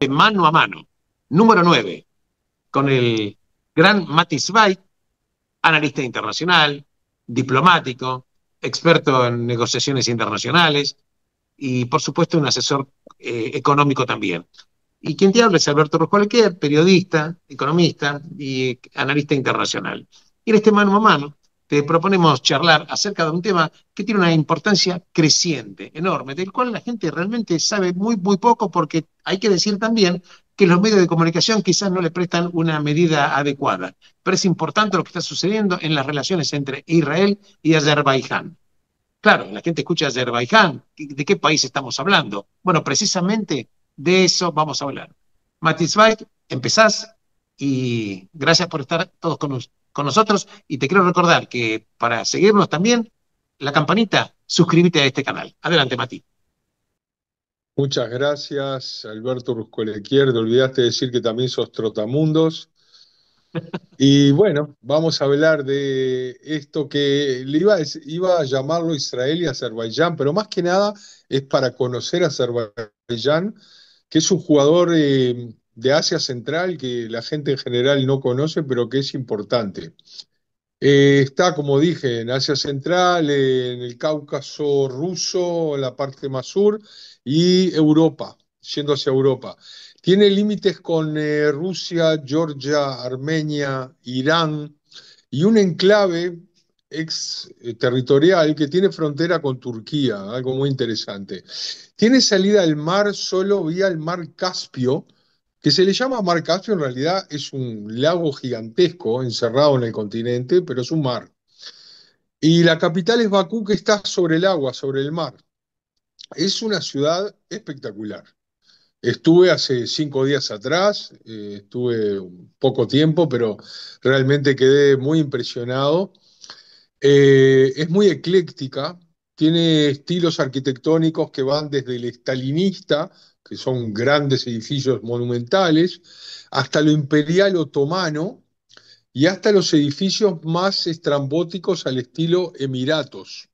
Mano a Mano, número 9, con el gran Mati Zweig, analista internacional, diplomático, experto en negociaciones internacionales y, por supuesto, un asesor económico también. Y quien te habla es Alberto Ruscualquier, periodista, economista y analista internacional. Y en este mano a mano te proponemos charlar acerca de un tema que tiene una importancia creciente, enorme, del cual la gente realmente sabe muy, muy poco, porque hay que decir también que los medios de comunicación quizás no le prestan una medida adecuada. Pero es importante lo que está sucediendo en las relaciones entre Israel y Azerbaiyán. Claro, la gente escucha Azerbaiyán. ¿De qué país estamos hablando? Bueno, precisamente de eso vamos a hablar. Matis Weid, empezás y gracias por estar todos con nosotros. Y te quiero recordar que para seguirnos también, la campanita, suscríbete a este canal. Adelante, Mati. Muchas gracias, Alberto Ruscolequier. Te olvidaste de decir que también sos trotamundos. Y bueno, vamos a hablar de esto que iba a llamarlo Israel y Azerbaiyán, pero más que nada es para conocer a Azerbaiyán, que es un jugador de Asia Central que la gente en general no conoce, pero que es importante. Está, como dije, en Asia Central, en el Cáucaso ruso, en la parte más sur, y Europa, yendo hacia Europa. Tiene límites con Rusia, Georgia, Armenia, Irán y un enclave exterritorial que tiene frontera con Turquía, algo muy interesante. Tiene salida al mar solo vía el mar Caspio, que se le llama mar Caspio, en realidad es un lago gigantesco encerrado en el continente, pero es un mar. Y la capital es Bakú, que está sobre el agua, sobre el mar. Es una ciudad espectacular. Estuve hace 5 días atrás, estuve un poco tiempo, pero realmente quedé muy impresionado. Es muy ecléctica, tiene estilos arquitectónicos que van desde el estalinista, que son grandes edificios monumentales, hasta lo imperial otomano y hasta los edificios más estrambóticos al estilo Emiratos.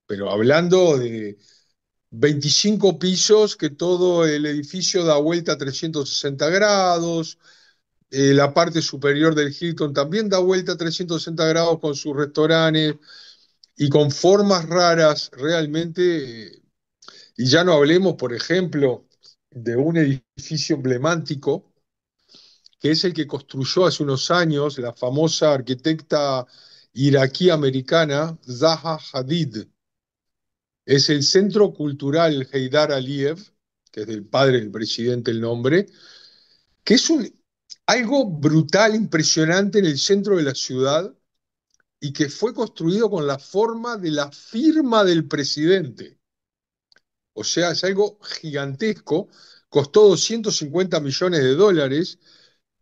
Pero hablando de 25 pisos, que todo el edificio da vuelta a 360 grados, la parte superior del Hilton también da vuelta a 360 grados con sus restaurantes y con formas raras realmente. Y ya no hablemos, por ejemplo, de un edificio emblemático, que es el que construyó hace unos años la famosa arquitecta iraquí-americana Zaha Hadid. Es el Centro Cultural Heydar Aliyev, que es del padre del presidente el nombre, que es algo brutal, impresionante en el centro de la ciudad y que fue construido con la forma de la firma del presidente. O sea, es algo gigantesco, costó 250 millones de dólares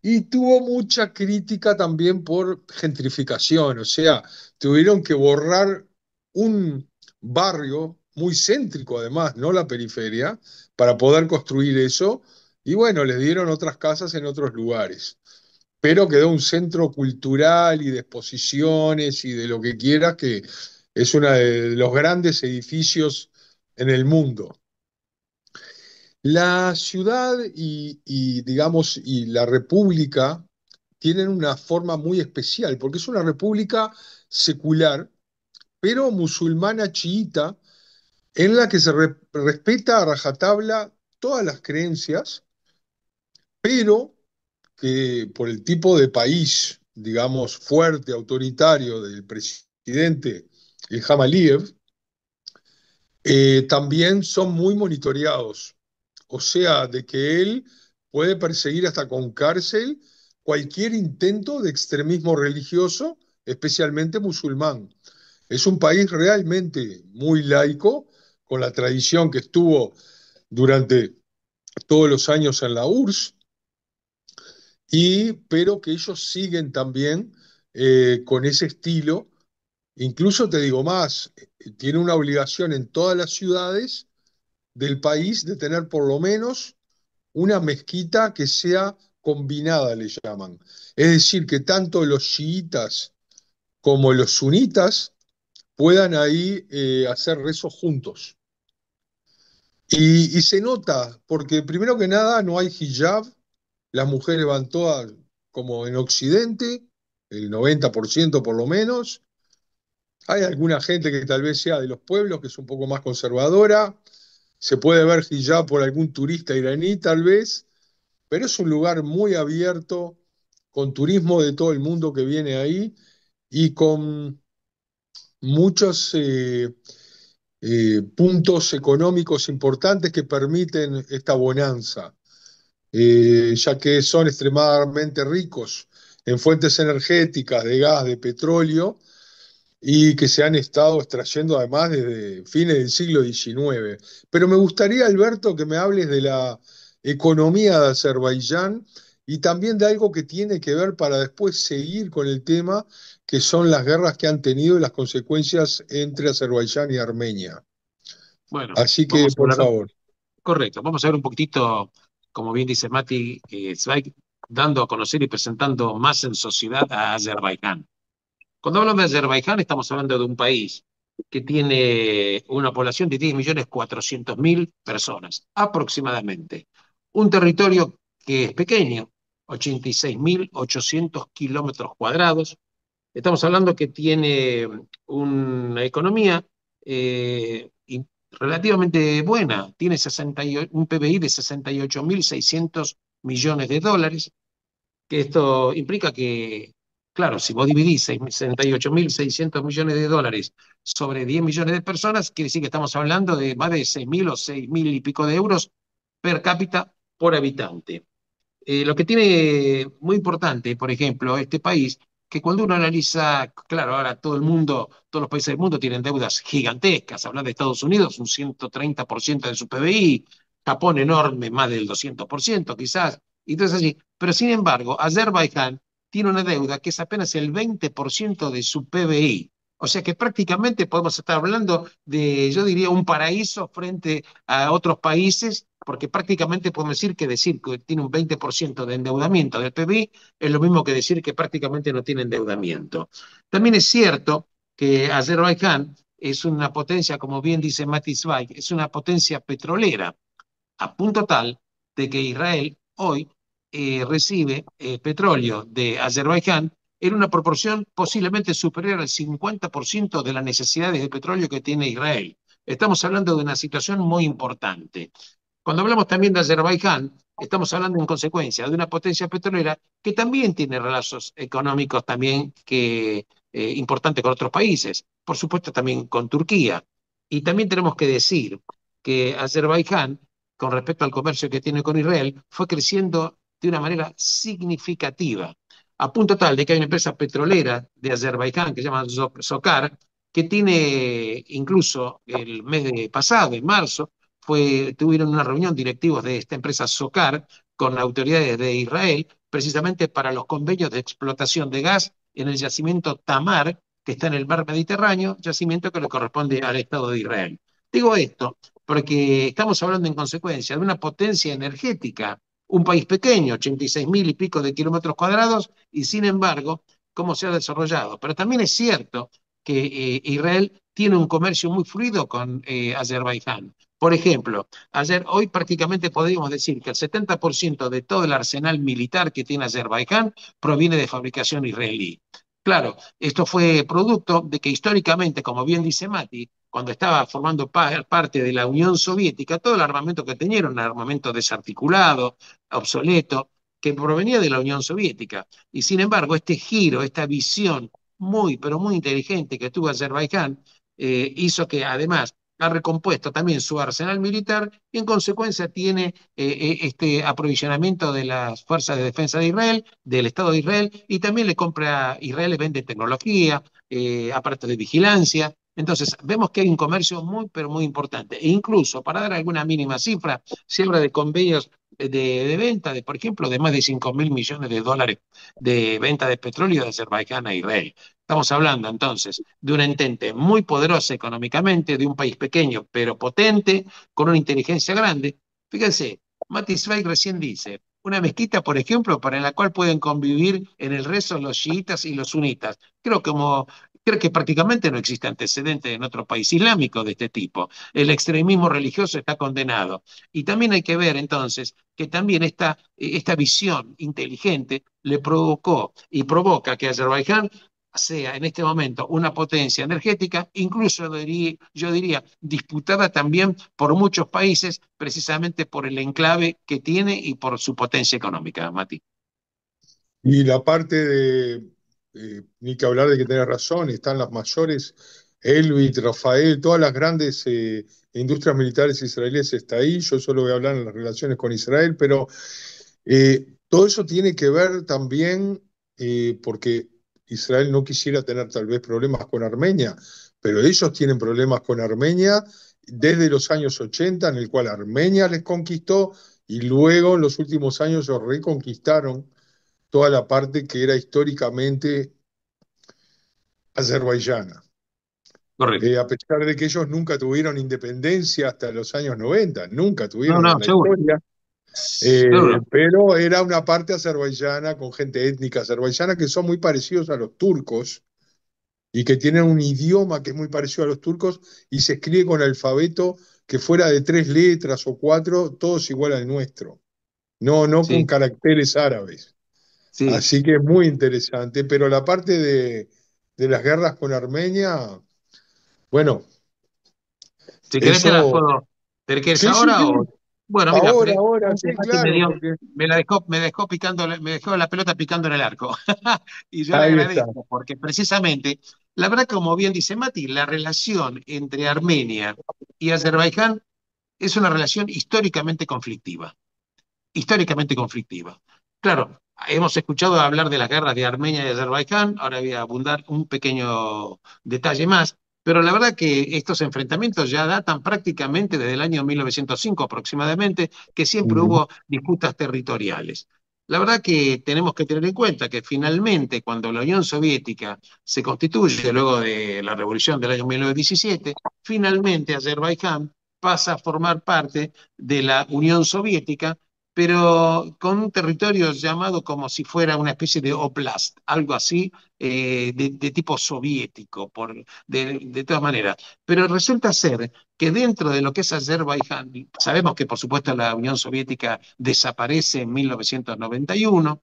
y tuvo mucha crítica también por gentrificación. O sea, tuvieron que borrar un barrio muy céntrico, además, no la periferia, para poder construir eso. Y bueno, les dieron otras casas en otros lugares. Pero quedó un centro cultural y de exposiciones y de lo que quieras, que es uno de los grandes edificios en el mundo. La ciudad digamos, y la república tienen una forma muy especial, porque es una república secular, pero musulmana chiita, en la que se respeta a rajatabla todas las creencias, pero que por el tipo de país, digamos, fuerte, autoritario del presidente Ilham Aliyev, también son muy monitoreados. O sea, de que él puede perseguir hasta con cárcel cualquier intento de extremismo religioso, especialmente musulmán. Es un país realmente muy laico, con la tradición que estuvo durante todos los años en la URSS, pero que ellos siguen también con ese estilo. Incluso te digo más, tiene una obligación en todas las ciudades del país de tener por lo menos una mezquita que sea combinada, le llaman. Es decir, que tanto los chiitas como los sunitas puedan ahí hacer rezos juntos. Y se nota, porque primero que nada no hay hijab, las mujeres van todas como en Occidente, el 90% por lo menos. Hay alguna gente que tal vez sea de los pueblos, que es un poco más conservadora. Se puede ver hijab por algún turista iraní, tal vez, pero es un lugar muy abierto, con turismo de todo el mundo que viene ahí y con muchos puntos económicos importantes que permiten esta bonanza, ya que son extremadamente ricos en fuentes energéticas, de gas, de petróleo, y que se han estado extrayendo además desde fines del siglo XIX. Pero me gustaría, Alberto, que me hables de la economía de Azerbaiyán y también de algo que tiene que ver para después seguir con el tema, que son las guerras que han tenido y las consecuencias entre Azerbaiyán y Armenia. Bueno, Así que, vamos a por hablar, favor. correcto, vamos a ver un poquitito, como bien dice Mati, Zweig, dando a conocer y presentando más en sociedad a Azerbaiyán. Cuando hablamos de Azerbaiyán, estamos hablando de un país que tiene una población de 10.400.000 personas, aproximadamente. Un territorio que es pequeño, 86.800 kilómetros cuadrados. Estamos hablando que tiene una economía relativamente buena, tiene un PBI de 68.600 millones de dólares, que esto implica que, claro, si vos dividís 68.600 millones de dólares sobre 10 millones de personas, quiere decir que estamos hablando de más de 6.000 o 6.000 y pico de euros per cápita por habitante. Lo que tiene muy importante, por ejemplo, este país, que cuando uno analiza, claro, ahora todo el mundo, todos los países del mundo tienen deudas gigantescas, hablar de Estados Unidos, un 130% de su PBI, Japón enorme, más del 200% quizás, y entonces así. Pero sin embargo, Azerbaiyán tiene una deuda que es apenas el 20% de su PBI. O sea que prácticamente podemos estar hablando de, yo diría, un paraíso frente a otros países, porque prácticamente podemos decir que tiene un 20% de endeudamiento del PBI es lo mismo que decir que prácticamente no tiene endeudamiento. También es cierto que Azerbaiyán es una potencia, como bien dice Mati Zweig, es una potencia petrolera, a punto tal de que Israel hoy recibe petróleo de Azerbaiyán en una proporción posiblemente superior al 50% de las necesidades de petróleo que tiene Israel. Estamos hablando de una situación muy importante. Cuando hablamos también de Azerbaiyán, estamos hablando en consecuencia de una potencia petrolera que también tiene lazos económicos también importantes con otros países, por supuesto también con Turquía. Y también tenemos que decir que Azerbaiyán, con respecto al comercio que tiene con Israel, fue creciendo de una manera significativa, a punto tal de que hay una empresa petrolera de Azerbaiyán que se llama Sokar, que tiene incluso el mes pasado, en marzo, tuvieron una reunión directivos de esta empresa SOCAR con autoridades de Israel, precisamente para los convenios de explotación de gas en el yacimiento Tamar, que está en el mar Mediterráneo, yacimiento que le corresponde al Estado de Israel. Digo esto porque estamos hablando en consecuencia de una potencia energética, un país pequeño, 86.000 y pico de kilómetros cuadrados, y sin embargo, cómo se ha desarrollado. Pero también es cierto que Israel tiene un comercio muy fluido con Azerbaiyán. Por ejemplo, hoy prácticamente podríamos decir que el 70% de todo el arsenal militar que tiene Azerbaiyán proviene de fabricación israelí. Claro, esto fue producto de que históricamente, como bien dice Mati, cuando estaba formando parte de la Unión Soviética, todo el armamento que tenía era un armamento desarticulado, obsoleto, que provenía de la Unión Soviética. Y sin embargo, este giro, esta visión muy, pero muy inteligente que tuvo Azerbaiyán, hizo que además ha recompuesto también su arsenal militar y en consecuencia tiene este aprovisionamiento de las fuerzas de defensa de Israel, del Estado de Israel, y también le compra, Israel le vende tecnología, aparatos de vigilancia. Entonces, vemos que hay un comercio muy, pero muy importante. E incluso, para dar alguna mínima cifra, se habla de convenios de venta, por ejemplo, de más de 5.000 millones de dólares de venta de petróleo de Azerbaiyán a Israel. Estamos hablando entonces de una entente muy poderosa económicamente, de un país pequeño pero potente, con una inteligencia grande. Fíjense, Mati Zweig recién dice, una mezquita, por ejemplo, para la cual pueden convivir en el rezo los chiitas y los sunitas. Creo que como Creo que prácticamente no existe antecedente en otro país islámico de este tipo. El extremismo religioso está condenado. Y también hay que ver entonces que también esta visión inteligente le provocó y provoca que Azerbaiyán sea en este momento una potencia energética, incluso yo diría disputada también por muchos países, precisamente por el enclave que tiene y por su potencia económica, Mati. Y la parte ni que hablar de que tenés razón, están las mayores, Elbit, Rafael, todas las grandes industrias militares israelíes está ahí. Yo solo voy a hablar en las relaciones con Israel, pero todo eso tiene que ver también porque Israel no quisiera tener tal vez problemas con Armenia, pero ellos tienen problemas con Armenia desde los años 80, en el cual Armenia les conquistó y luego en los últimos años los reconquistaron toda la parte que era históricamente azerbaiyana. Correcto. A pesar de que ellos nunca tuvieron independencia hasta los años 90, nunca No, tuvieron no, en la seguro. historia, Seguro. pero era una parte azerbaiyana con gente étnica azerbaiyana que son muy parecidos a los turcos y que tienen un idioma que es muy parecido a los turcos y se escribe con alfabeto que fuera de 3 letras o 4, todos igual al nuestro, no con Sí, caracteres árabes. sí. Así que es muy interesante, pero la parte de las guerras con Armenia, bueno, Si querés te las eso, puedo. ¿Te querés sí, sí, ahora o...? sí, Bueno, mira, ahora, sí, precisamente claro, porque me dejó picando, me dejó la pelota picando en el arco. Y yo le ahí está. agradezco, porque precisamente, la verdad, como bien dice Mati, la relación entre Armenia y Azerbaiyán es una relación históricamente conflictiva. Claro, hemos escuchado hablar de las guerras de Armenia y Azerbaiyán, ahora voy a abundar un pequeño detalle más, pero la verdad que estos enfrentamientos ya datan prácticamente desde el año 1905 aproximadamente, que siempre Ujú. hubo disputas territoriales. La verdad que tenemos que tener en cuenta que finalmente cuando la Unión Soviética se constituye luego de la revolución del año 1917, finalmente Azerbaiyán pasa a formar parte de la Unión Soviética, pero con un territorio llamado como si fuera una especie de oblast, algo así, de tipo soviético, de todas maneras. Pero resulta ser que dentro de lo que es Azerbaiyán, sabemos que por supuesto la Unión Soviética desaparece en 1991.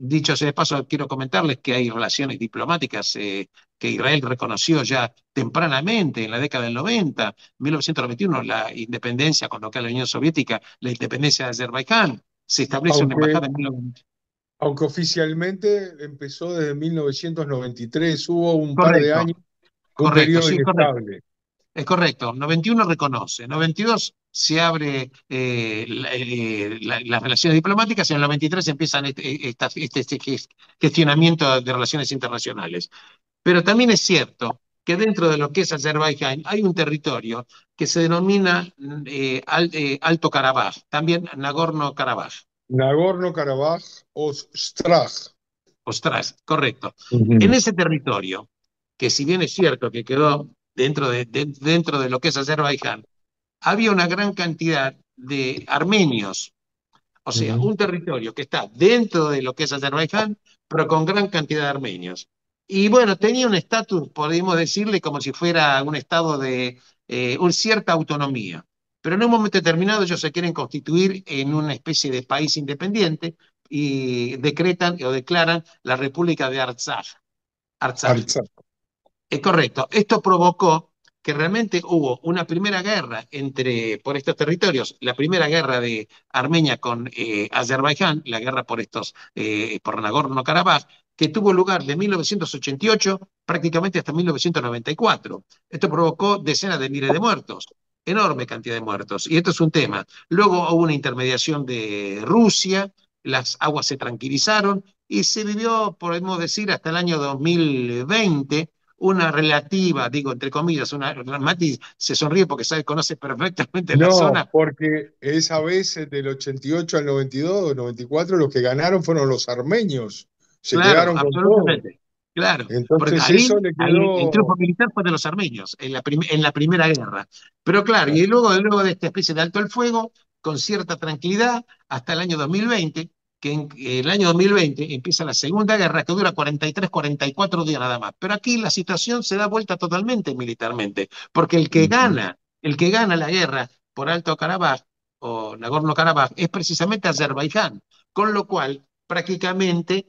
Dicho sea de paso, quiero comentarles que hay relaciones diplomáticas que Israel reconoció ya tempranamente, en la década del 90, 1991, la independencia con lo que es la Unión Soviética, la independencia de Azerbaiyán, se establece una Aunque, embajada en 1990. aunque oficialmente empezó desde 1993, hubo un par de Correcto, años, un correcto, periodo sí, correcto. inestable. Es correcto, 91 reconoce, 92 se abre las relaciones diplomáticas y en el 93 empiezan este gestionamiento de relaciones internacionales. Pero también es cierto que dentro de lo que es Azerbaiyán hay un territorio que se denomina Alto Karabaj, también Nagorno-Karabaj. Nagorno-Karabaj o Straj. Ostras, correcto. En Ujú. ese territorio, que si bien es cierto que quedó dentro de lo que es Azerbaiyán, había una gran cantidad de armenios, o sea, Ujú. un territorio que está dentro de lo que es Azerbaiyán, pero con gran cantidad de armenios. Y bueno, tenía un estatus, podríamos decirle, como si fuera un estado de una cierta autonomía. Pero en un momento determinado ellos se quieren constituir en una especie de país independiente y decretan o declaran la República de Artsaj. Artsaj. Es correcto. Esto provocó que realmente hubo una primera guerra por estos territorios, la primera guerra de Armenia con Azerbaiyán, la guerra por Nagorno-Karabaj, que tuvo lugar de 1988 prácticamente hasta 1994. Esto provocó decenas de miles de muertos, enorme cantidad de muertos. Y esto es un tema. Luego hubo una intermediación de Rusia, las aguas se tranquilizaron y se vivió, podemos decir, hasta el año 2020 una relativa, digo, entre comillas, Mati se sonríe porque sabe, conoce perfectamente la No, zona. porque esa vez del 88 al 92, 94, los que ganaron fueron los armenios. Se Claro, quedaron con todo. absolutamente. Claro, porque Entonces ahí, eso le ahí el triunfo quedó. militar fue de los armenios en la primera guerra. Pero claro, Claro. y luego de esta especie de alto el fuego, con cierta tranquilidad, hasta el año 2020, que en el año 2020 empieza la Segunda Guerra, que dura 43, 44 días nada más. Pero aquí la situación se da vuelta totalmente militarmente, porque Ujú. el que gana la guerra por Alto Karabaj o Nagorno-Karabaj es precisamente Azerbaiyán, con lo cual prácticamente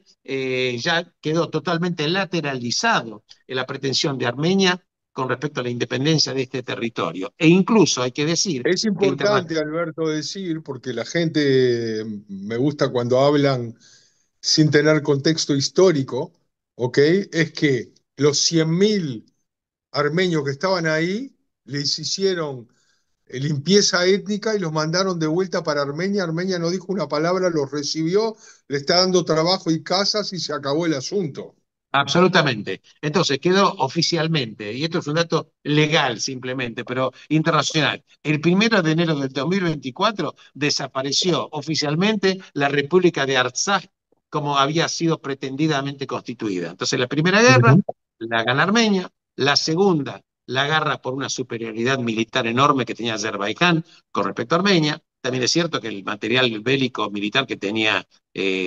ya quedó totalmente lateralizado en la pretensión de Armenia con respecto a la independencia de este territorio. E incluso hay que decir Es que importante, Alberto, decir, porque la gente me gusta cuando hablan sin tener contexto histórico, ¿ok? Es que los 100.000 armenios que estaban ahí les hicieron limpieza étnica y los mandaron de vuelta para Armenia. Armenia no dijo una palabra, los recibió, le está dando trabajo y casas y se acabó el asunto. absolutamente. Entonces quedó oficialmente, y esto es un dato legal simplemente, pero internacional. El 1 de enero del 2024 desapareció oficialmente la República de Artsaj como había sido pretendidamente constituida. Entonces la primera guerra Ujú. la gana Armenia, la segunda la agarra por una superioridad militar enorme que tenía Azerbaiyán con respecto a Armenia. También es cierto que el material bélico militar que tenía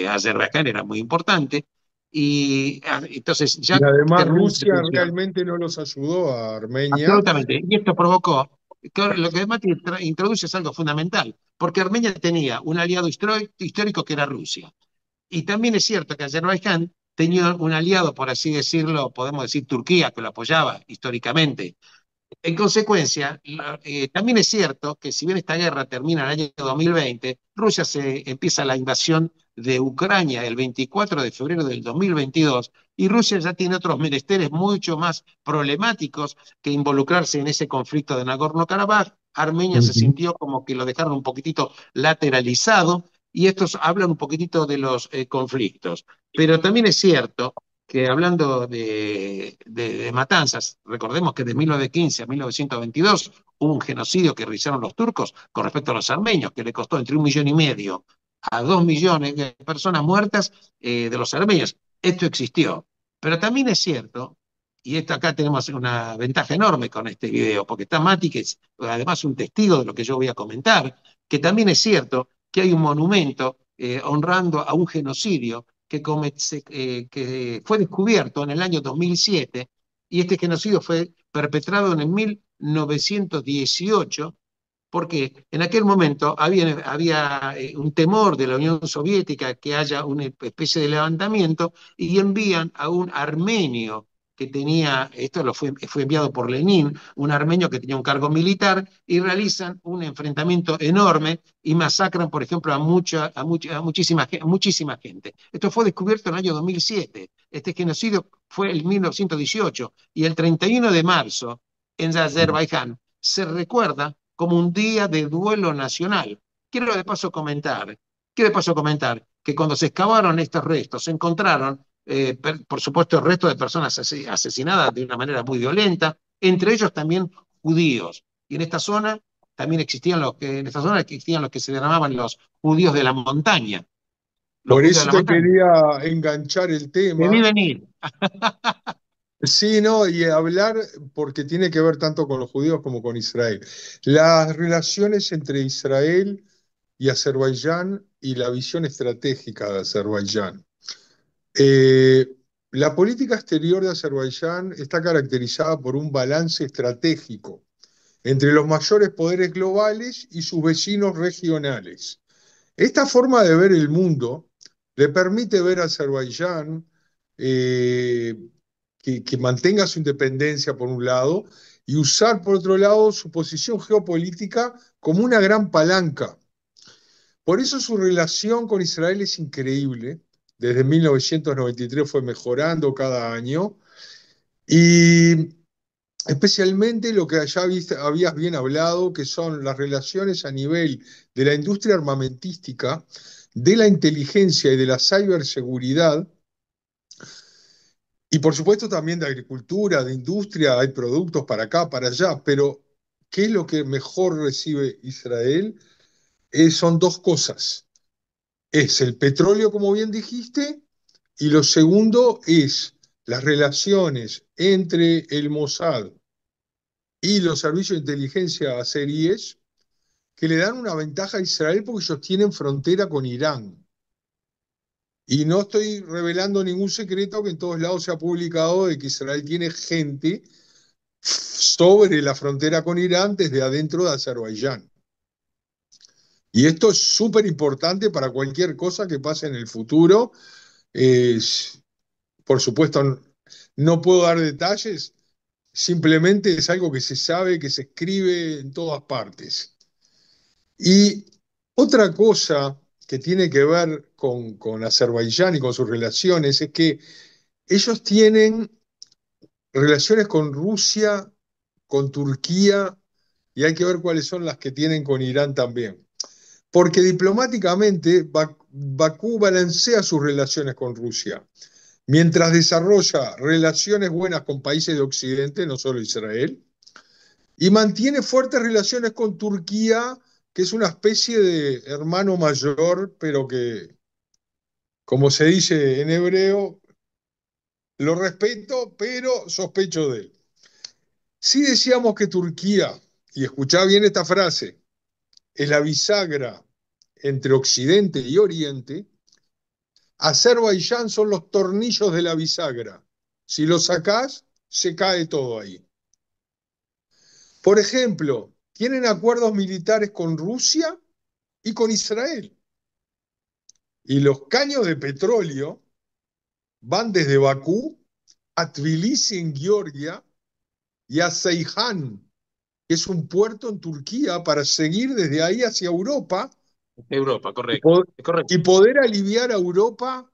Azerbaiyán era muy importante. Y entonces Y ya además termina la Rusia pretensión. realmente no los ayudó a Armenia. Absolutamente. Y esto provocó, que lo que Mati introduce es algo fundamental, porque Armenia tenía un aliado histórico que era Rusia. Y también es cierto que Azerbaiyán tenía un aliado, por así decirlo, podemos decir Turquía, que lo apoyaba históricamente. En consecuencia, también es cierto que si bien esta guerra termina en el año 2020, Rusia se empieza la invasión de Ucrania el 24 de febrero del 2022 y Rusia ya tiene otros menesteres mucho más problemáticos que involucrarse en ese conflicto de Nagorno-Karabaj. Armenia se Ujú. sintió como que lo dejaron un poquitito lateralizado y estos hablan un poquitito de los conflictos. Pero también es cierto que hablando de matanzas, recordemos que de 1915 a 1922 hubo un genocidio que realizaron los turcos con respecto a los armenios, que le costó entre 1,5 millones a 2 millones de personas muertas de los armenios. Esto existió. Pero también es cierto, y esto acá tenemos una ventaja enorme con este video, porque está Mati, que es además un testigo de lo que yo voy a comentar, que también es cierto que hay un monumento honrando a un genocidio que fue descubierto en el año 2007 y este genocidio fue perpetrado en el 1918 porque en aquel momento había un temor de la Unión Soviética que haya una especie de levantamiento y envían a un armenio que tenía, fue enviado por Lenin, un armenio que tenía un cargo militar, y realizan un enfrentamiento enorme y masacran, por ejemplo, muchísima gente. Esto fue descubierto en el año 2007. Este genocidio fue en 1918 y el 31 de marzo en Azerbaiyán se recuerda como un día de duelo nacional. Quiero de paso comentar, quiero de paso comentar que cuando se excavaron estos restos, se encontraron, por supuesto, restos de personas asesinadas de una manera muy violenta, entre ellos también judíos. Y en esta zona también en esta zona existían los que se llamaban los judíos de la montaña. Los Por judíos de eso la te montaña. quería enganchar el Debí tema. venir. Sí, no, y hablar porque tiene que ver tanto con los judíos como con Israel. Las relaciones entre Israel y Azerbaiyán y la visión estratégica de Azerbaiyán. Eh, la política exterior de Azerbaiyán está caracterizada por un balance estratégico entre los mayores poderes globales y sus vecinos regionales. Esta forma de ver el mundo le permite ver a Azerbaiyán eh, que mantenga su independencia por un lado y usar por otro lado su posición geopolítica como una gran palanca. Por eso su relación con Israel es increíble. Desde 1993 fue mejorando cada año y especialmente lo que ya habías bien hablado, que son las relaciones a nivel de la industria armamentística, de la inteligencia y de la ciberseguridad, y por supuesto también de agricultura, de industria, hay productos para acá, para allá, pero ¿qué es lo que mejor recibe Israel? Son dos cosas. Es el petróleo, como bien dijiste, y lo segundo es las relaciones entre el Mossad y los servicios de inteligencia azeríes que le dan una ventaja a Israel porque ellos tienen frontera con Irán. Y no estoy revelando ningún secreto que en todos lados se ha publicado de que Israel tiene gente sobre la frontera con Irán desde adentro de Azerbaiyán. Y esto es súper importante para cualquier cosa que pase en el futuro. Por supuesto, no puedo dar detalles, simplemente es algo que se sabe, que se escribe en todas partes. Y otra cosa que tiene que ver con Azerbaiyán y con sus relaciones es que ellos tienen relaciones con Rusia, con Turquía, y hay que ver cuáles son las que tienen con Irán también. Porque diplomáticamente Bakú balancea sus relaciones con Rusia, mientras desarrolla relaciones buenas con países de Occidente, no solo Israel, y mantiene fuertes relaciones con Turquía, que es una especie de hermano mayor, pero que, como se dice en hebreo, lo respeto, pero sospecho de él. Si decíamos que Turquía, y escuchá bien esta frase, es la bisagra entre Occidente y Oriente, Azerbaiyán son los tornillos de la bisagra. Si los sacás, se cae todo ahí. Por ejemplo, tienen acuerdos militares con Rusia y con Israel. Y los caños de petróleo van desde Bakú a Tbilisi en Georgia y a Ceyhan, que es un puerto en Turquía, para seguir desde ahí hacia Europa Europa, y, correcto. po- Es correcto. y poder aliviar a Europa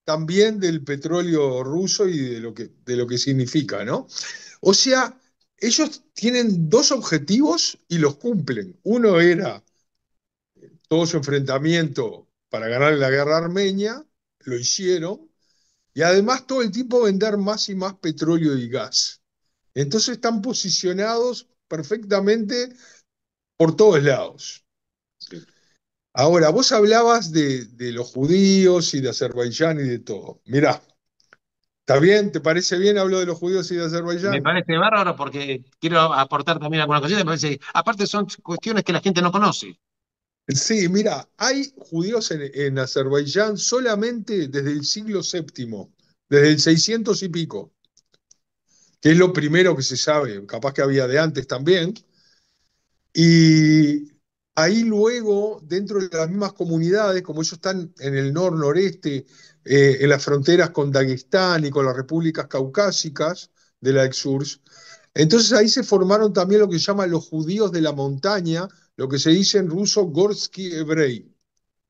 también del petróleo ruso y de lo que significa, ¿no? O sea, ellos tienen dos objetivos y los cumplen. Uno era todo su enfrentamiento para ganar la guerra armenia, lo hicieron, y además todo el tiempo vender más y más petróleo y gas. Entonces están posicionados perfectamente por todos lados. Sí. Ahora, vos hablabas de los judíos y de Azerbaiyán y de todo. Mirá, ¿está bien? ¿Te parece bien hablo de los judíos y de Me Azerbaiyán? parece bárbaro porque quiero aportar también alguna cosita. Me parece, aparte son cuestiones que la gente no conoce. Sí, mira, hay judíos en Azerbaiyán solamente desde el siglo VII, desde el 600 y pico, que es lo primero que se sabe, capaz que había de antes también. Y ahí luego, dentro de las mismas comunidades, como ellos están en el noreste, en las fronteras con Dagestán y con las repúblicas caucásicas de la ex-URSS, entonces ahí se formaron también lo que se llaman los judíos de la montaña, lo que se dice en ruso Gorsky Hebrei, o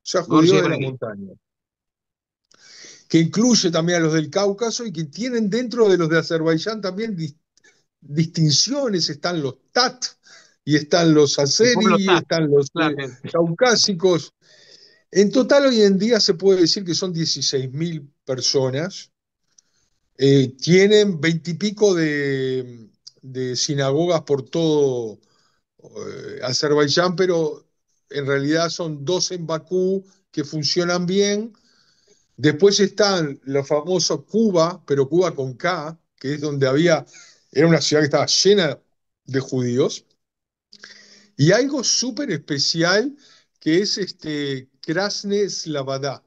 sea, Gorgi judíos de la Hebrei. montaña, que incluye también a los del Cáucaso y que tienen dentro de los de Azerbaiyán también distinciones, están los Tat, y están los El pueblo Azeri, y Tat, están los claramente. caucásicos. En total hoy en día se puede decir que son 16.000 personas. Tienen veintipico de sinagogas por todo Azerbaiyán, pero en realidad son dos en Bakú que funcionan bien. Después están los famosos Cuba, pero Cuba con K, que es donde era una ciudad que estaba llena de judíos. Y algo súper especial que es Krasne Slabodka,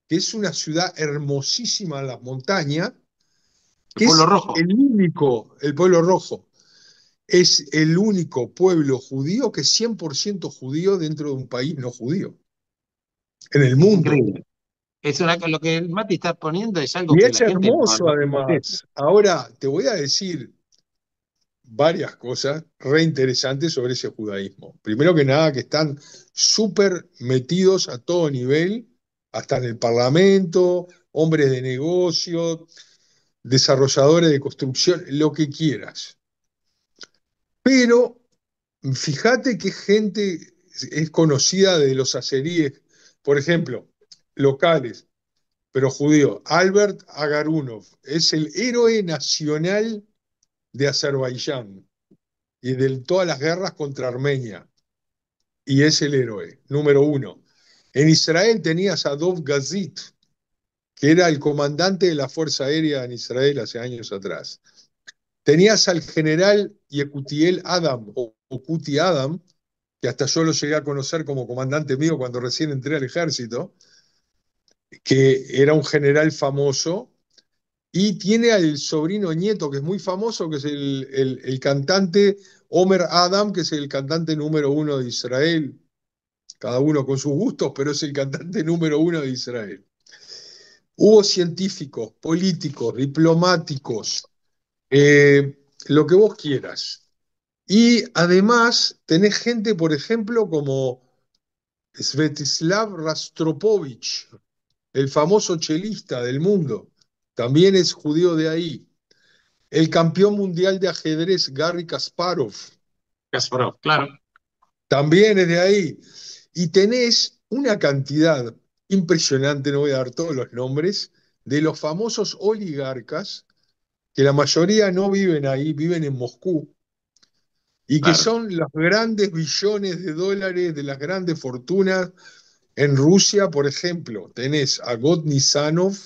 que es una ciudad hermosísima en las montañas, El que pueblo es rojo. el pueblo rojo, es el único pueblo judío que es 100% judío dentro de un país no judío, en el Es mundo. increíble. Lo que Mati está poniendo es algo Y que es la gente hermoso no conoce. además. Ahora te voy a decir varias cosas re interesantes sobre ese judaísmo. Primero que nada, que están súper metidos a todo nivel, hasta en el parlamento, hombres de negocio, desarrolladores de construcción, lo que quieras. Pero fíjate qué gente es conocida de los azeríes, por ejemplo, locales, pero judíos. Albert Agarunov es el héroe nacional de Azerbaiyán y de todas las guerras contra Armenia. Y es el héroe, número uno. En Israel tenías a Dov Gazit, que era el comandante de la Fuerza Aérea en Israel hace años atrás. Tenías al general Yekutiel Adam, o Kuti Adam, que hasta yo lo llegué a conocer como comandante mío cuando recién entré al ejército. que era un general famoso, y tiene al sobrino nieto, que es muy famoso, que es el cantante Omer Adam, que es el cantante número uno de Israel, cada uno con sus gustos, pero es el cantante número uno de Israel. Hubo científicos, políticos, diplomáticos, lo que vos quieras. Y además tenés gente, por ejemplo, como Svetislav Rastropovich, el famoso chelista del mundo, también es judío de ahí. El campeón mundial de ajedrez Garry Kasparov, Kasparov, claro, también es de ahí. Y tenés una cantidad impresionante, no voy a dar todos los nombres, de los famosos oligarcas, que la mayoría no viven ahí, viven en Moscú, y que claro. son los grandes billones de dólares de las grandes fortunas. En Rusia, por ejemplo, tenés a Godnisanov,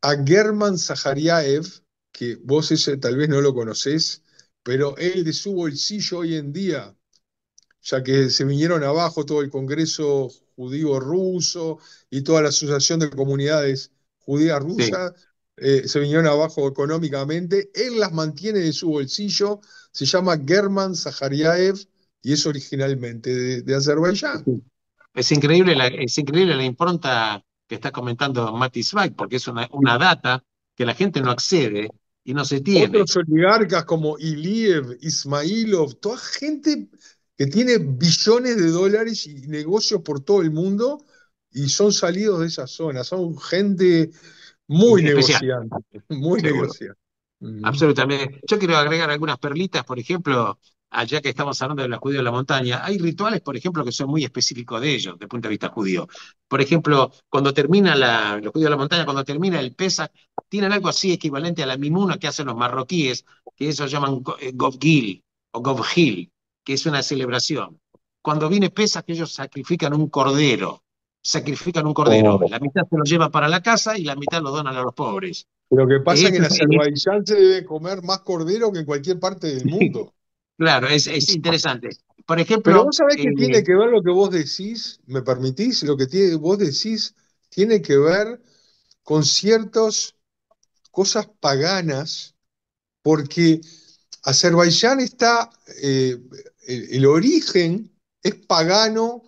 a German Zahariev, que vos ese tal vez no lo conocés, pero él de su bolsillo hoy en día, ya que se vinieron abajo todo el Congreso Judío Ruso y toda la Asociación de Comunidades Judías Sí. Rusas, se vinieron abajo económicamente, él las mantiene de su bolsillo, se llama German Zahariev y es originalmente de Azerbaiyán. Sí. Es increíble la impronta que está comentando Mati Zweig, porque es una data que la gente no accede y no se tiene. Otros oligarcas como Iliev, Ismailov, toda gente que tiene billones de dólares y negocios por todo el mundo y son salidos de esa zona, son gente muy Especial, negociante, muy seguro. negociante. Ujú. Absolutamente. Yo quiero agregar algunas perlitas, por ejemplo, allá que estamos hablando de los judíos de la montaña, hay rituales, por ejemplo, que son muy específicos de ellos, desde el punto de vista judío. Por ejemplo, cuando termina los judíos de la montaña, cuando termina el Pesach, tienen algo así equivalente a la mimuna que hacen los marroquíes, que ellos llaman Govgil o Govgil, que es una celebración. Cuando viene Pesach, ellos sacrifican un cordero. Oh. La mitad se lo llevan para la casa y la mitad lo donan a los pobres. Lo que pasa es que Eso en Azerbaiyán se debe comer más cordero que en cualquier parte del mundo. Claro, es interesante. Por Pero ejemplo, vos sabés que tiene que ver lo que vos decís, ¿me permitís? Lo que vos decís tiene que ver con ciertas cosas paganas, porque Azerbaiyán está, el origen es pagano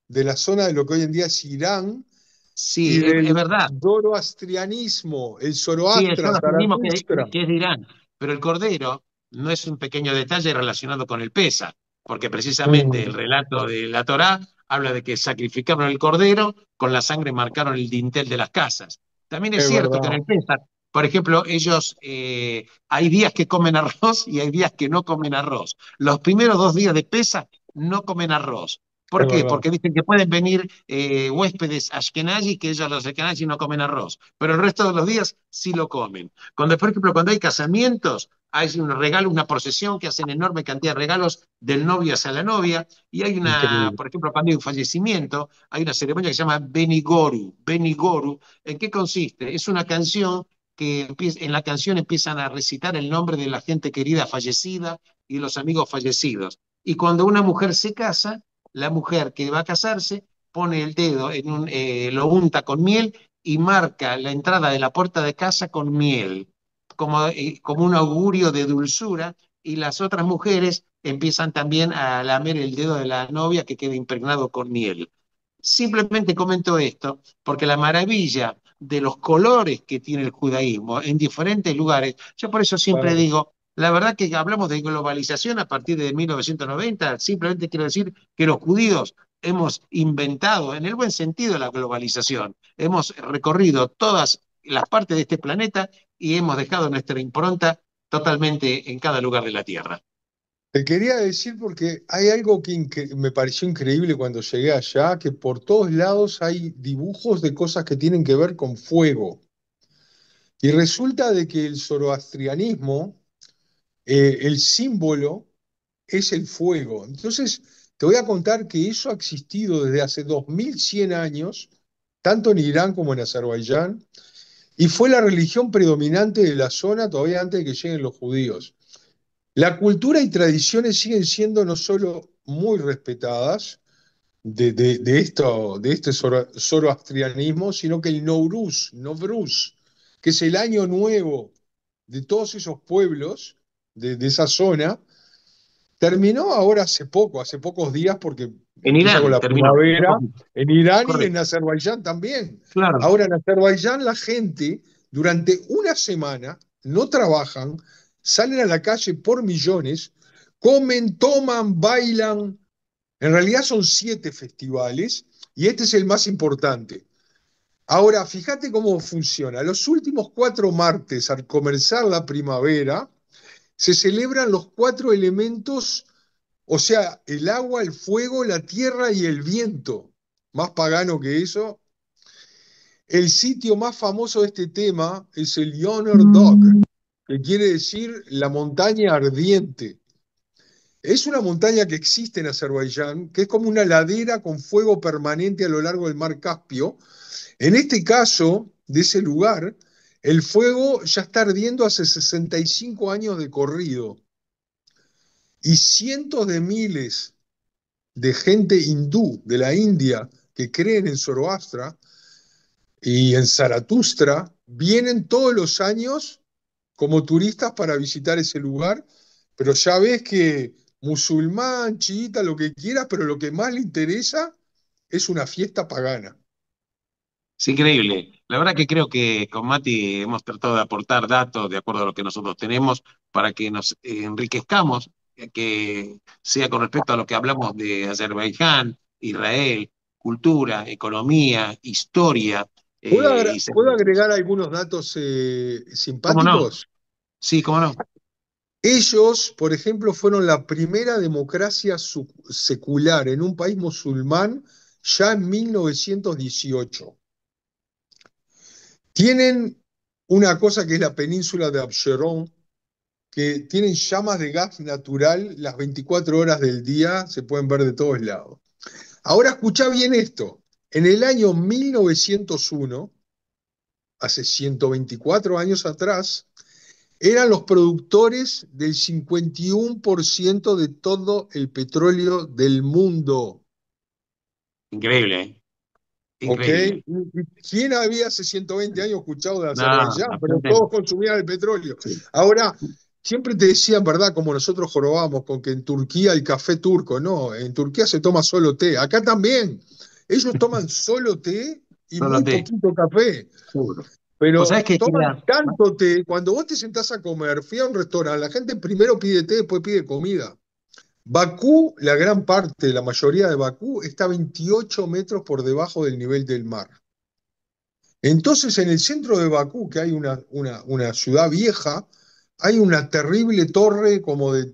de la zona de lo que hoy en día es Irán y sí, es del verdad. zoroastrianismo, el Sí, el Zoroastra, zoroastrismo Zaratustra. que es de Irán, pero el cordero no es un pequeño detalle relacionado con el Pesa, porque precisamente el Mm, relato de la Torá habla de que sacrificaron el cordero, con la sangre marcaron el dintel de las casas. También es es cierto que en verdad, el Pesa, por ejemplo, ellos hay días que comen arroz y hay días que no comen arroz. Los primeros 2 días de Pesa no comen arroz. ¿Por es qué? verdad. Porque dicen que pueden venir huéspedes ashkenazi, que ellos los ashkenazi no comen arroz, pero el resto de los días sí lo comen. Cuando, por ejemplo, cuando hay casamientos, hay un regalo, una procesión que hacen enorme cantidad de regalos del novio hacia la novia, y hay una, Increíble. por ejemplo, cuando hay un fallecimiento, hay una ceremonia que se llama Benigoru. Benigoru, ¿en qué consiste? Es una canción que en la canción empiezan a recitar el nombre de la gente querida fallecida y de los amigos fallecidos. Y cuando una mujer se casa, la mujer que va a casarse pone el dedo lo unta con miel y marca la entrada de la puerta de casa con miel, como un augurio de dulzura, y las otras mujeres empiezan también a lamer el dedo de la novia que queda impregnado con miel. Simplemente comento esto porque la maravilla de los colores que tiene el judaísmo en diferentes lugares, yo por eso siempre Claro. digo, la verdad que hablamos de globalización a partir de 1990, simplemente quiero decir que los judíos hemos inventado, en el buen sentido, la globalización. Hemos recorrido todas las partes de este planeta y hemos dejado nuestra impronta totalmente en cada lugar de la Tierra. Te quería decir porque hay algo que me pareció increíble cuando llegué allá, que por todos lados hay dibujos de cosas que tienen que ver con fuego. Y resulta de que el zoroastrianismo, el símbolo es el fuego. Entonces, te voy a contar que eso ha existido desde hace 2100 años, tanto en Irán como en Azerbaiyán, y fue la religión predominante de la zona todavía antes de que lleguen los judíos. La cultura y tradiciones siguen siendo no solo muy respetadas, de este zoroastrianismo, sino que el Nowruz, que es el año nuevo de todos esos pueblos de esa zona, terminó ahora hace pocos días, porque En empieza con Irán la terminó, hace primavera, poquito. en Irán y en Correcto. Azerbaiyán también. Claro. Ahora en Azerbaiyán la gente durante una semana no trabajan, salen a la calle por millones, comen, toman, bailan. En realidad son 7 festivales y este es el más importante. Ahora, fíjate cómo funciona. Los últimos 4 martes, al comenzar la primavera, se celebran los 4 elementos, o sea, el agua, el fuego, la tierra y el viento. Más pagano que eso. El sitio más famoso de este tema es el Yonner Dog, que quiere decir la montaña ardiente. Es una montaña que existe en Azerbaiyán, que es como una ladera con fuego permanente a lo largo del mar Caspio. En este caso, de ese lugar, el fuego ya está ardiendo hace 65 años de corrido y cientos de miles de gente hindú de la India que creen en Zoroastra y en Zaratustra vienen todos los años como turistas para visitar ese lugar, pero ya ves que musulmán, chiita, lo que quieras, pero lo que más le interesa es una fiesta pagana. Es increíble. La verdad que creo que con Mati hemos tratado de aportar datos de acuerdo a lo que nosotros tenemos para que nos enriquezcamos, que sea con respecto a lo que hablamos de Azerbaiyán, Israel, cultura, economía, historia, y ¿Puedo agregar algunos datos ¿cómo no? simpáticos? Sí, ¿cómo no? Ellos, por ejemplo, fueron la primera democracia secular en un país musulmán ya en 1918. Tienen una cosa que es la península de Absheron, que tienen llamas de gas natural las 24 horas del día, se pueden ver de todos lados. Ahora escucha bien esto. En el año 1901, hace 124 años atrás, eran los productores del 51% de todo el petróleo del mundo. Increíble, ¿eh? ¿Ok? Increíble. ¿Quién había hace 120 años escuchado de No, Azerbaiyán? Pero todos absolutamente. consumían el petróleo. Sí. Ahora, siempre te decían, ¿verdad? Como nosotros jorobamos con que en Turquía el café turco, no, en Turquía se toma solo té. Acá también. Ellos toman solo té y Solo muy te, poquito café. seguro. Vos sabés Pero que toman quería, tanto té, cuando vos te sentás a comer, fui a un restaurante, la gente primero pide té, después pide comida. Bakú, la gran parte, la mayoría de Bakú, está a 28 metros por debajo del nivel del mar. Entonces, en el centro de Bakú, que hay una ciudad vieja, hay una terrible torre como de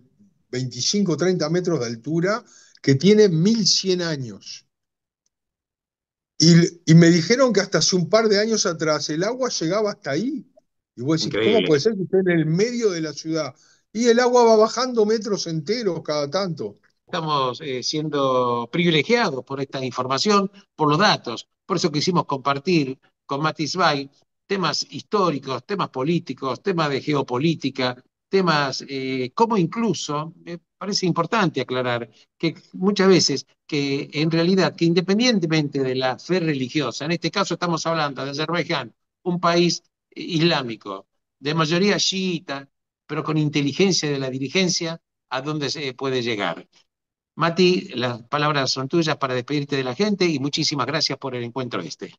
25 o 30 metros de altura que tiene 1100 años. Y me dijeron que hasta hace un par de años atrás el agua llegaba hasta ahí. Y vos decís, ¿cómo puede increíble. ser que esté en el medio de la ciudad? Y el agua va bajando metros enteros cada tanto. Estamos siendo privilegiados por esta información, por los datos. Por eso quisimos compartir con Matis Bay temas históricos, temas políticos, temas de geopolítica, temas como incluso, me parece importante aclarar que muchas veces que en realidad, que independientemente de la fe religiosa, en este caso estamos hablando de Azerbaiyán, un país islámico, de mayoría chiita, pero con inteligencia de la dirigencia, a dónde se puede llegar. Mati, las palabras son tuyas para despedirte de la gente y muchísimas gracias por el encuentro este.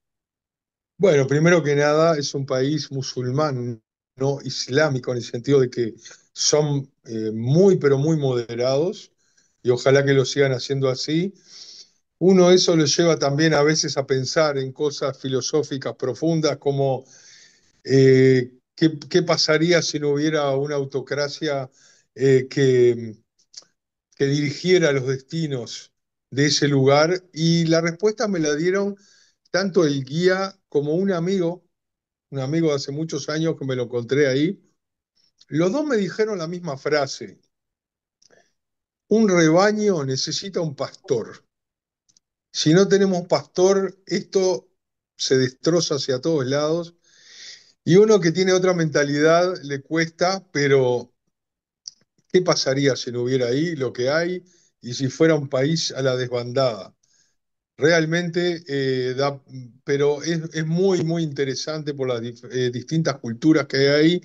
Bueno, primero que nada, es un país musulmán, no islámico, en el sentido de que son muy, pero muy moderados, y ojalá que lo sigan haciendo así. Uno eso lo lleva también a veces a pensar en cosas filosóficas profundas como qué pasaría si no hubiera una autocracia eh, que, que dirigiera los destinos de ese lugar. Y la respuesta me la dieron tanto el guía como un amigo de hace muchos años que me lo encontré ahí. Los dos me dijeron la misma frase: un rebaño necesita un pastor. Si no tenemos pastor, esto se destroza hacia todos lados. Y uno que tiene otra mentalidad le cuesta, pero ¿qué pasaría si no hubiera ahí lo que hay y si fuera un país a la desbandada? Realmente pero es muy, muy interesante por las distintas culturas que hay ahí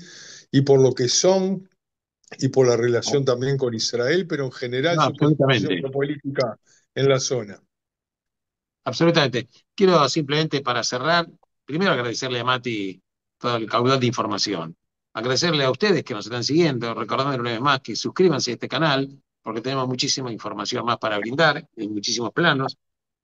y por lo que son y por la relación también con Israel, pero en general No, su posición absolutamente. geopolítica en la zona. Absolutamente. Quiero simplemente para cerrar, primero agradecerle a Mati todo el caudal de información. Agradecerle a ustedes que nos están siguiendo, recordarles una vez más que suscríbanse a este canal, porque tenemos muchísima información más para brindar en muchísimos planos,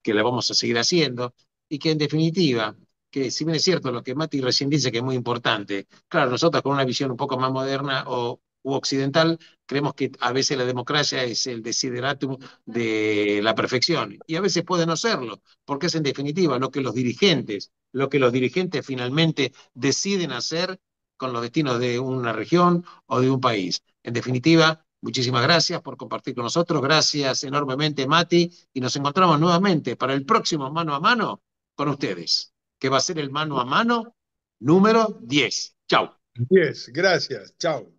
que la vamos a seguir haciendo, y que en definitiva, que si bien es cierto lo que Mati recién dice que es muy importante, claro, nosotros con una visión un poco más moderna o u occidental, creemos que a veces la democracia es el desideratum de la perfección, y a veces puede no serlo porque es en definitiva lo que los dirigentes finalmente deciden hacer con los destinos de una región o de un país. En definitiva, muchísimas gracias por compartir con nosotros, gracias enormemente Mati, y nos encontramos nuevamente para el próximo mano a mano con ustedes, que va a ser el mano a mano número 10. Chau. 10, gracias, chao.